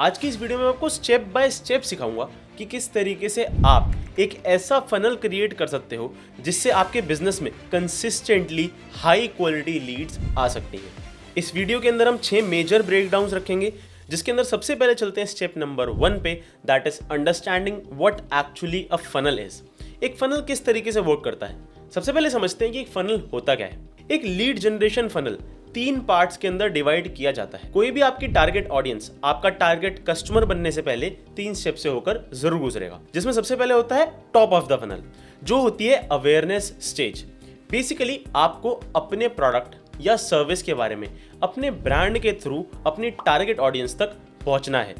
आज की इस वीडियो में आपको स्टेप बाय स्टेप सिखाऊंगा कि किस तरीके से आप एक ऐसा फनल क्रिएट कर सकते हो जिससे आपके बिजनेस में कंसिस्टेंटली हाई क्वालिटी लीड्स आ सकती हैं। इस वीडियो के अंदर हम 6 मेजर ब्रेकडाउन्स रखेंगे, जिसके अंदर सबसे पहले चलते हैं स्टेप नंबर 1 पे, that is understanding what actually a funnel is. एक फनल किस तरीके से वर्क करता है। सबसे पहले समझते हैं कि एक फनल होता क्या है। एक लीड जनरेशन फनल 3 पार्ट्स के अंदर डिवाइड किया जाता है। कोई भी आपकी टारगेट ऑडियंस आपका टारगेट कस्टमर बनने से पहले 3 स्टेप से होकर जरूर गुजरेगा, जिसमें सबसे पहले होता है टॉप ऑफ द फनल, जो होती है अवेयरनेस स्टेज। बेसिकली आपको अपने प्रोडक्ट या सर्विस के बारे में अपने ब्रांड के थ्रू अपनी टारगेट ऑडियंस तक पहुंचना है।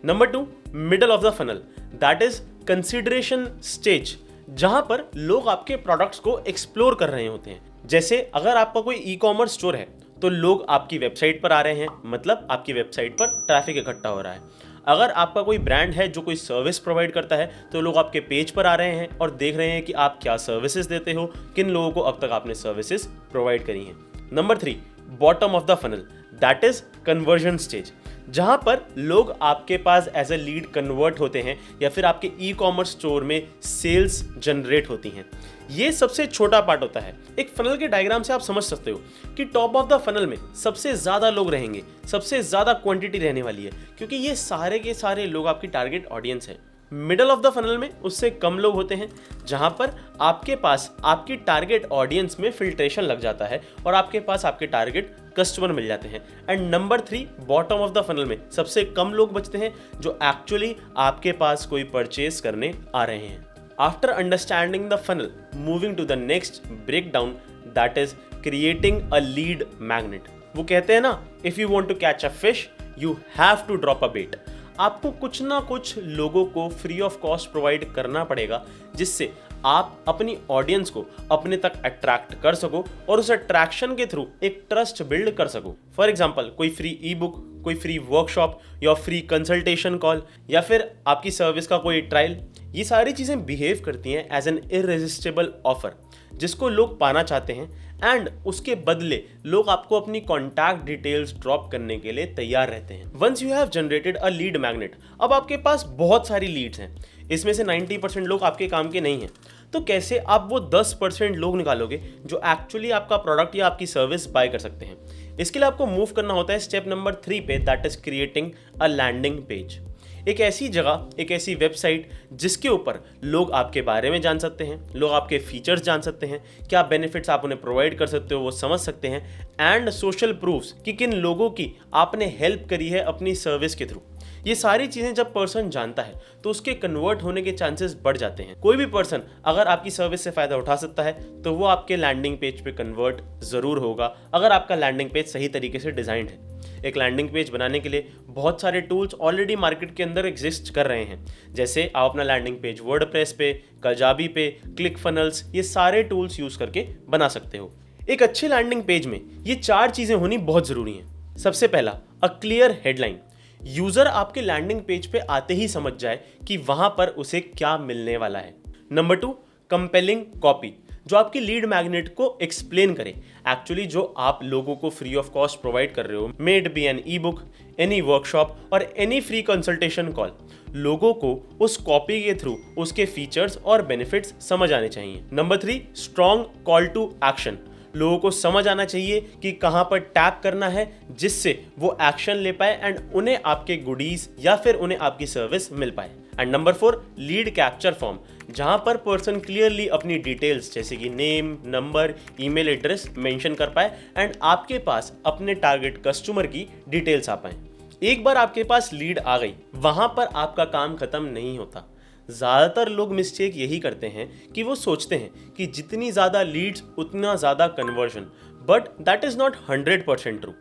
Number 2, middle of the funnel, that is consideration stage, जहां पर लोग आपके प्रोडक्ट्स को एक्सप्लोर कर रहे होते हैं। जैसे अगर आपका कोई ई कॉमर्स स्टोर है तो लोग आपकी वेबसाइट पर आ रहे हैं, मतलब आपकी वेबसाइट पर ट्रैफिक इकट्ठा हो रहा है। अगर आपका कोई ब्रांड है जो कोई सर्विस प्रोवाइड करता है तो लोग आपके पेज पर आ रहे हैं और देख रहे हैं कि आप क्या सर्विसेज देते हो, किन लोगों को अब तक आपने सर्विसेज प्रोवाइड करी हैं। Number 3, bottom of the funnel, that is conversion stage, जहां पर लोग आपके पास एज ए लीड कन्वर्ट होते हैं या फिर आपके ई कॉमर्स स्टोर में सेल्स जनरेट होती हैं। ये सबसे छोटा पार्ट होता है। एक फनल के डायग्राम से आप समझ सकते हो कि टॉप ऑफ द फनल में सबसे ज्यादा लोग रहेंगे, सबसे ज्यादा क्वांटिटी रहने वाली है, क्योंकि ये सारे के सारे लोग आपकी टारगेट ऑडियंस है। मिडल ऑफ द फनल में उससे कम लोग होते हैं, जहां पर आपके पास आपकी टारगेट ऑडियंस में फिल्ट्रेशन लग जाता है और आपके पास आपके टारगेट कस्टमर मिल जाते हैं। And number 3, bottom of the funnel में सबसे कम लोग बचते हैं जो एक्चुअली आपके पास कोई परचेज करने आ रहे हैं। After understanding the funnel, moving to the next breakdown, that is creating a lead magnet. वो कहते हैं ना, if you want to catch a fish, you have to drop a bait. आपको कुछ ना कुछ लोगों को फ्री ऑफ कॉस्ट प्रोवाइड करना पड़ेगा, जिससे आप अपनी ऑडियंस को अपने तक अट्रैक्ट कर सको और उस अट्रैक्शन के थ्रू एक ट्रस्ट बिल्ड कर सको। फॉर एग्जाम्पल, कोई फ्री ई बुक, कोई फ्री वर्कशॉप या फ्री कंसल्टेशन कॉल या फिर आपकी सर्विस का कोई ट्रायल, ये सारी चीज़ें बिहेव करती हैं एज एन इररेजिस्टिबल ऑफर, जिसको लोग पाना चाहते हैं एंड उसके बदले लोग आपको अपनी कॉन्टैक्ट डिटेल्स ड्रॉप करने के लिए तैयार रहते हैं। Once you have generated a lead magnet, अब आपके पास बहुत सारी लीड्स हैं, इसमें से 90% लोग आपके काम के नहीं हैं, तो कैसे आप वो 10% लोग निकालोगे जो एक्चुअली आपका प्रोडक्ट या आपकी सर्विस बाय कर सकते हैं। इसके लिए आपको मूव करना होता है स्टेप नंबर 3 पे, that is creating a landing page. एक ऐसी जगह, एक ऐसी वेबसाइट जिसके ऊपर लोग आपके बारे में जान सकते हैं, लोग आपके फीचर्स जान सकते हैं, क्या बेनिफिट्स आप उन्हें प्रोवाइड कर सकते हो वो समझ सकते हैं, एंड सोशल प्रूफ्स कि किन लोगों की आपने हेल्प करी है अपनी सर्विस के थ्रू। ये सारी चीज़ें जब पर्सन जानता है तो उसके कन्वर्ट होने के चांसेस बढ़ जाते हैं। कोई भी पर्सन अगर आपकी सर्विस से फ़ायदा उठा सकता है तो वो आपके लैंडिंग पेज पे कन्वर्ट ज़रूर होगा, अगर आपका लैंडिंग पेज सही तरीके से डिज़ाइंड है। एक लैंडिंग पेज बनाने के लिए बहुत सारे टूल्स ऑलरेडी मार्केट के अंदर एग्जिस्ट कर रहे हैं, जैसे आप अपना लैंडिंग पेज वर्डप्रेस पे, काजाबी पे, क्लिक फनल्स, ये सारे टूल्स यूज़ करके बना सकते हो। एक अच्छे लैंडिंग पेज में ये 4 चीज़ें होनी बहुत ज़रूरी हैं। सबसे पहला, अ क्लियर हेडलाइन, यूज़र आपके लैंडिंग पेज पे आते ही समझ जाए कि वहाँ पर उसे क्या मिलने वाला है। नंबर 2, कंपेलिंग कॉपी, जो आपकी लीड मैग्नेट को एक्सप्लेन करे एक्चुअली जो आप लोगों को फ्री ऑफ कॉस्ट प्रोवाइड कर रहे हो, may it be an e book, any workshop और एनी फ्री कंसल्टेशन कॉल। लोगों को उस कॉपी के थ्रू उसके फीचर्स और बेनिफिट्स समझ आने चाहिए। Number 3, strong call to action, लोगों को समझ आना चाहिए कि कहां पर टैप करना है जिससे वो एक्शन ले पाए एंड उन्हें आपके गुडीज या फिर उन्हें आपकी सर्विस मिल पाए। And number 4, lead capture form, जहां पर पर्सन क्लियरली अपनी डिटेल्स जैसे कि name, number, email address mention कर पाए एंड आपके पास अपने टारगेट कस्टमर की डिटेल्स आ पाए। एक बार आपके पास लीड आ गई, वहां पर आपका काम खत्म नहीं होता। ज़्यादातर लोग मिस्टेक यही करते हैं कि वो सोचते हैं कि जितनी ज़्यादा लीड्स उतना ज़्यादा conversion, but that is not 100% true.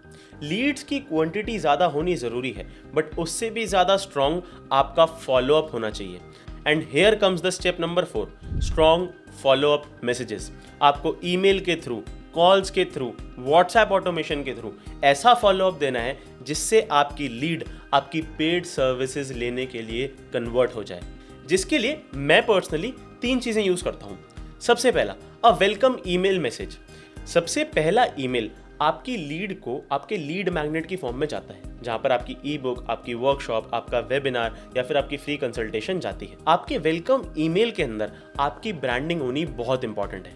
Leads की क्वांटिटी ज़्यादा होनी ज़रूरी है, बट उससे भी ज़्यादा स्ट्रॉन्ग आपका फॉलोअप होना चाहिए। And here comes the step number 4, strong follow up messages. आपको ईमेल के थ्रू, कॉल्स के थ्रू, व्हाट्सएप ऑटोमेशन के थ्रू ऐसा फॉलोअप देना है जिससे आपकी लीड आपकी पेड सर्विसेज लेने के लिए कन्वर्ट हो जाए, जिसके लिए मैं पर्सनली 3 चीज़ें यूज़ करता हूँ। सबसे पहला, अ वेलकम ईमेल मैसेज। सबसे पहला ईमेल आपकी लीड को आपके लीड मैग्नेट की फॉर्म में जाता है, जहां पर आपकी ई बुक, आपकी वर्कशॉप, आपका वेबिनार या फिर आपकी फ्री कंसल्टेशन जाती है। आपके वेलकम ईमेल के अंदर आपकी ब्रांडिंग होनी बहुत इंपॉर्टेंट है।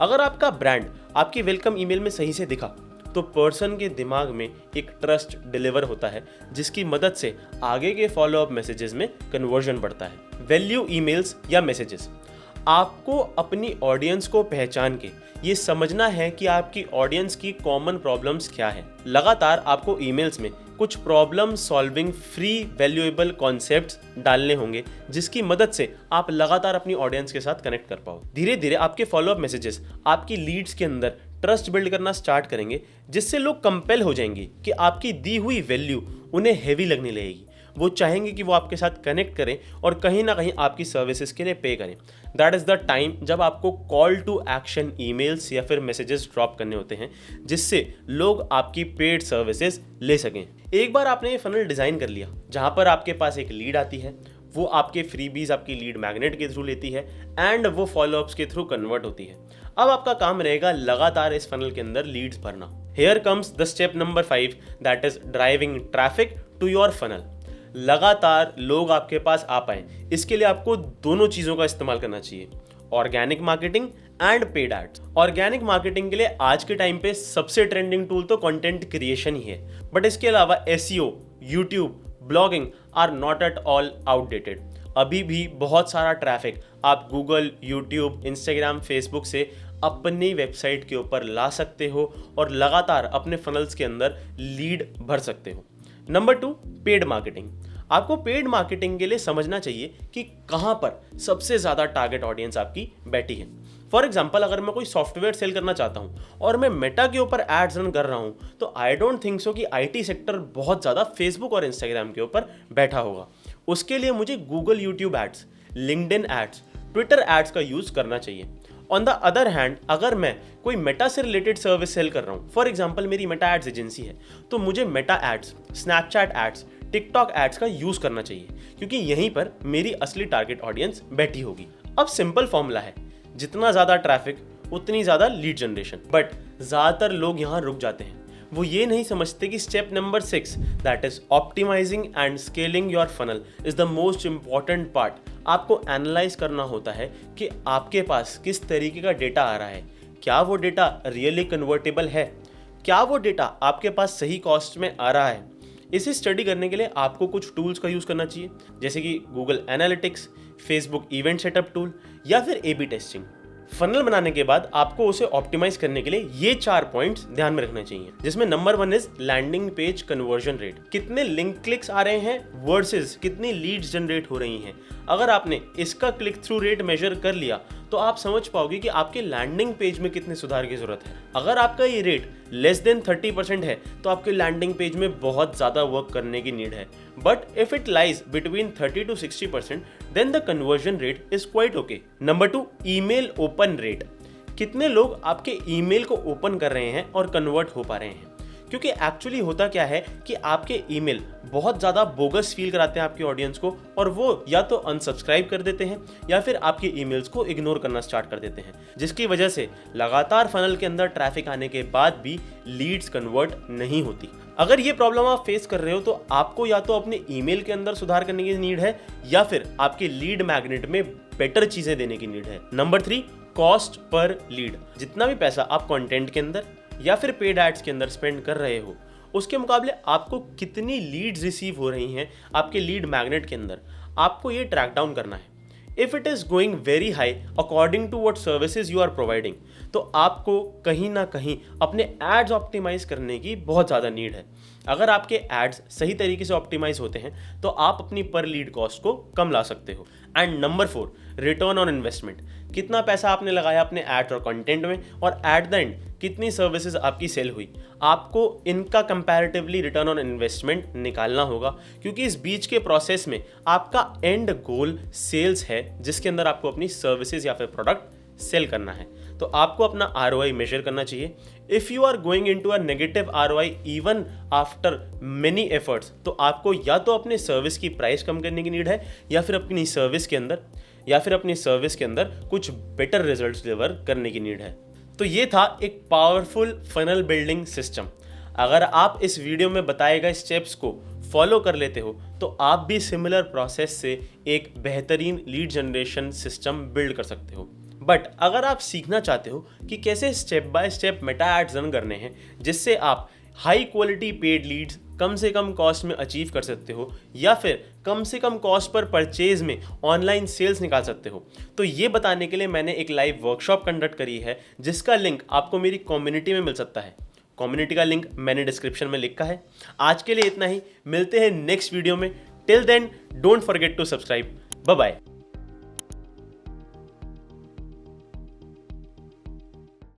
अगर आपका ब्रांड आपकी वेलकम ईमेल में सही से दिखा तो पर्सन के दिमाग में एक ट्रस्ट डिलीवर होता है, जिसकी मदद से आगे के फॉलोअप मैसेजेस में कन्वर्जन बढ़ता है। वैल्यू ईमेल्स या मैसेजेस, आपको अपनी ऑडियंस को पहचान के ये समझना है कि आपकी ऑडियंस की कॉमन प्रॉब्लम्स क्या है। लगातार आपको ईमेल्स में कुछ problem solving free valuable concepts डालने होंगे, जिसकी मदद से आप लगातार अपनी ऑडियंस के साथ कनेक्ट कर पाओ। धीरे धीरे आपके फॉलोअप मैसेजेस आपकी लीड्स के अंदर ट्रस्ट बिल्ड करना स्टार्ट करेंगे, जिससे लोग कंपेल हो जाएंगे कि आपकी दी हुई वैल्यू उन्हें हैवी लगने लगेगी। वो चाहेंगे कि वो आपके साथ कनेक्ट करें और कहीं ना कहीं आपकी सर्विसेज के लिए पे करें। दैट इज़ द टाइम जब आपको कॉल टू एक्शन ईमेल्स या फिर मैसेजेस ड्रॉप करने होते हैं, जिससे लोग आपकी पेड सर्विसेज ले सकें। एक बार आपने ये फनल डिज़ाइन कर लिया, जहाँ पर आपके पास एक लीड आती है, वो आपके फ्रीबीज आपकी लीड मैग्नेट के थ्रू लेती है एंड वो फॉलोअप्स के थ्रू कन्वर्ट होती है। अब आपका काम रहेगा लगातार इस फनल के अंदर लीड्स भरना। Here comes the step number 5, that is driving traffic to your funnel. लगातार लोग आपके पास आ पाए, इसके लिए आपको दोनों चीज़ों का इस्तेमाल करना चाहिए, organic marketing and paid ads. Organic marketing के लिए आज के टाइम पे सबसे ट्रेंडिंग टूल तो कंटेंट क्रिएशन ही है, बट इसके अलावा SEO, YouTube, blogging are not at all outdated. अभी भी बहुत सारा ट्रैफिक आप गूगल, यूट्यूब, इंस्टाग्राम, फेसबुक से अपनी वेबसाइट के ऊपर ला सकते हो और लगातार अपने फनल्स के अंदर लीड भर सकते हो। Number 2, paid marketing. आपको पेड मार्केटिंग के लिए समझना चाहिए कि कहाँ पर सबसे ज़्यादा टारगेट ऑडियंस आपकी बैठी है। फॉर एग्जाम्पल, अगर मैं कोई सॉफ्टवेयर सेल करना चाहता हूँ और मैं मेटा के ऊपर एड्स रन कर रहा हूँ, तो आई डोंट थिंक सो कि आईटी सेक्टर बहुत ज़्यादा फेसबुक और इंस्टाग्राम के ऊपर बैठा होगा। उसके लिए मुझे Google YouTube ads, LinkedIn ads, Twitter ads का यूज़ करना चाहिए। ऑन द अदर हैंड, अगर मैं कोई मेटा से रिलेटेड सर्विस सेल कर रहा हूँ, फॉर एग्जाम्पल मेरी मेटा एड्स एजेंसी है, तो मुझे Meta ads, Snapchat ads, TikTok ads का यूज़ करना चाहिए, क्योंकि यहीं पर मेरी असली टारगेट ऑडियंस बैठी होगी। अब सिंपल फॉर्मूला है, जितना ज़्यादा ट्रैफिक उतनी ज़्यादा लीड जनरेशन। बट ज़्यादातर लोग यहाँ रुक जाते हैं। वो ये नहीं समझते कि step number 6, that is optimizing and scaling your funnel, is the most important part. आपको एनालाइज करना होता है कि आपके पास किस तरीके का डेटा आ रहा है। क्या वो डेटा रियली कन्वर्टेबल है? क्या वो डेटा आपके पास सही कॉस्ट में आ रहा है? इसे स्टडी करने के लिए आपको कुछ टूल्स का यूज़ करना चाहिए, जैसे कि Google analytics, Facebook event setup tool या फिर ए बी टेस्टिंग। फनल बनाने के बाद आपको उसे ऑप्टिमाइज करने के लिए ये 4 पॉइंट्स ध्यान में रखने चाहिए, जिसमें number 1 is landing page conversion rate. कितने लिंक क्लिक्स आ रहे हैं वर्सेस कितनी लीड्स जनरेट हो रही हैं। अगर आपने इसका क्लिक थ्रू रेट मेजर कर लिया तो आप समझ पाओगे कि आपके लैंडिंग पेज में कितने सुधार की जरूरत है। अगर आपका ये रेट लेस देन 30% है तो आपके लैंडिंग पेज में बहुत ज़्यादा वर्क करने की नीड है। But if it lies between 30 to 60%, then the conversion rate is quite okay. Number 2, email open rate. कितने लोग आपके ईमेल को ओपन कर रहे हैं और कन्वर्ट हो पा रहे हैं? क्योंकि एक्चुअली होता क्या है कि आपके ईमेल बहुत ज़्यादा बोगस फील कराते हैं आपकी ऑडियंस को, और वो या तो अनसब्सक्राइब कर देते हैं या फिर आपके ईमेल्स को इग्नोर करना स्टार्ट कर देते हैं, जिसकी वजह से लगातार फनल के अंदर ट्रैफिक आने के बाद भी लीड्स कन्वर्ट नहीं होती। अगर ये प्रॉब्लम आप फेस कर रहे हो तो आपको या तो अपने ईमेल के अंदर सुधार करने की नीड है या फिर आपके लीड मैग्नेट में बेटर चीज़ें देने की नीड है। Number 3, cost per lead. जितना भी पैसा आप कंटेंट के अंदर या फिर पेड एड्स के अंदर स्पेंड कर रहे हो, उसके मुकाबले आपको कितनी लीड्स रिसीव हो रही हैं आपके लीड मैग्नेट के अंदर, आपको ये ट्रैक डाउन करना है। If it is going very high according to what services you are providing, तो आपको कहीं ना कहीं अपने एड्स ऑप्टिमाइज करने की बहुत ज़्यादा नीड है। अगर आपके एड्स सही तरीके से ऑप्टिमाइज होते हैं तो आप अपनी पर लीड कॉस्ट को कम ला सकते हो। And number 4, return on investment. कितना पैसा आपने लगाया अपने एड्स और कंटेंट में, और एट द एंड कितनी सर्विसेज आपकी सेल हुई। आपको इनका कंपैरेटिवली रिटर्न ऑन इन्वेस्टमेंट निकालना होगा, क्योंकि इस बीच के प्रोसेस में आपका एंड गोल सेल्स है, जिसके अंदर आपको अपनी सर्विसेज या फिर प्रोडक्ट सेल करना है। तो आपको अपना ROI मेजर करना चाहिए। If you are going into a negative ROI even after many efforts, तो आपको या तो अपने सर्विस की प्राइस कम करने की नीड है या फिर अपनी सर्विस के अंदर कुछ बेटर रिजल्ट्स डिलीवर करने की नीड है। तो ये था एक पावरफुल फनल बिल्डिंग सिस्टम। अगर आप इस वीडियो में बताए गए स्टेप्स को फॉलो कर लेते हो तो आप भी सिमिलर प्रोसेस से एक बेहतरीन लीड जनरेशन सिस्टम बिल्ड कर सकते हो। बट अगर आप सीखना चाहते हो कि कैसे step by step Meta ads run करने हैं जिससे आप हाई क्वालिटी पेड लीड्स कम से कम कॉस्ट में अचीव कर सकते हो या फिर कम से कम कॉस्ट पर परचेज में ऑनलाइन सेल्स निकाल सकते हो, तो ये बताने के लिए मैंने एक लाइव वर्कशॉप कंडक्ट करी है जिसका लिंक आपको मेरी कम्युनिटी में मिल सकता है। कम्युनिटी का लिंक मैंने डिस्क्रिप्शन में लिखा है। आज के लिए इतना ही, मिलते हैं नेक्स्ट वीडियो में। Till then don't forget to subscribe. Bye bye.